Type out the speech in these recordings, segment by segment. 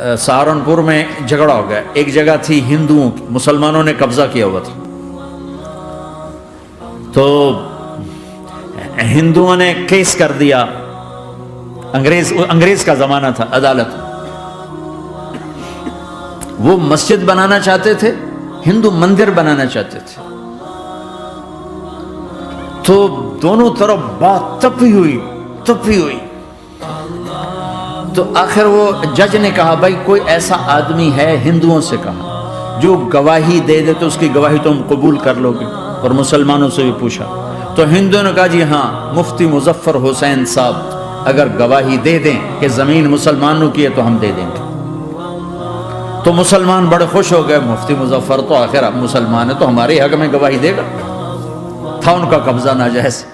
सहारनपुर में झगड़ा हो गया। एक जगह थी हिंदुओं की, मुसलमानों ने कब्जा किया हुआ था, तो हिंदुओं ने केस कर दिया। अंग्रेज का जमाना था, अदालत। वो मस्जिद बनाना चाहते थे, हिंदू मंदिर बनाना चाहते थे, तो दोनों तरफ बात तपी हुई। तो आखिर वो जज ने कहा, भाई कोई ऐसा आदमी है, हिंदुओं से कहा, जो गवाही दे दे तो उसकी गवाही तुम कबूल कर लोगे। और मुसलमानों से भी पूछा, तो हिंदुओं ने कहा, जी हाँ, मुफ्ती मुजफ्फर हुसैन साहब अगर गवाही दे दें कि जमीन मुसलमानों की है तो हम दे देंगे। तो मुसलमान बड़े खुश हो गए, मुफ्ती मुजफ्फर तो आखिर अब मुसलमान है तो हमारे हक में गवाही देगा। था उनका कब्जा नाजायज।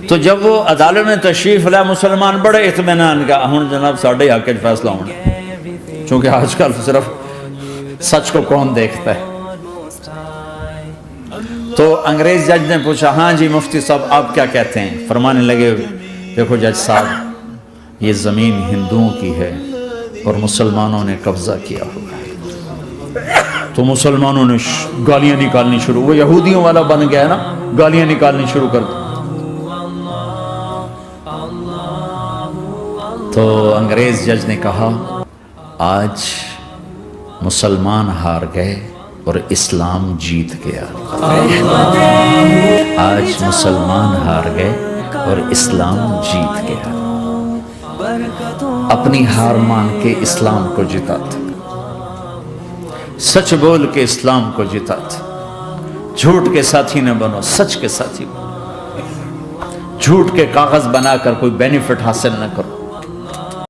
तो जब वो अदालत में तशरीफ लाया, मुसलमान बड़े इत्मीनान का, हुण जनाब साढ़े हक च फैसला होना, क्योंकि आजकल सिर्फ सच को कौन देखता है। तो अंग्रेज जज ने पूछा, हाँ जी मुफ्ती साहब आप क्या कहते हैं। फरमाने लगे, देखो जज साहब, ये जमीन हिंदुओं की है और मुसलमानों ने कब्जा किया हुआ है। तो मुसलमानों ने गालियां निकालनी शुरू, वो यहूदियों वाला बन गया ना, गालियां निकालनी शुरू कर दी। तो अंग्रेज जज ने कहा, आज मुसलमान हार गए और इस्लाम जीत गया। आज मुसलमान हार गए और इस्लाम जीत गया। अपनी हार मान के इस्लाम को जिताते, सच बोल के इस्लाम को जिताते। झूठ के साथी न बनो, सच के साथी बनो। झूठ के कागज बनाकर कोई बेनिफिट हासिल न करो।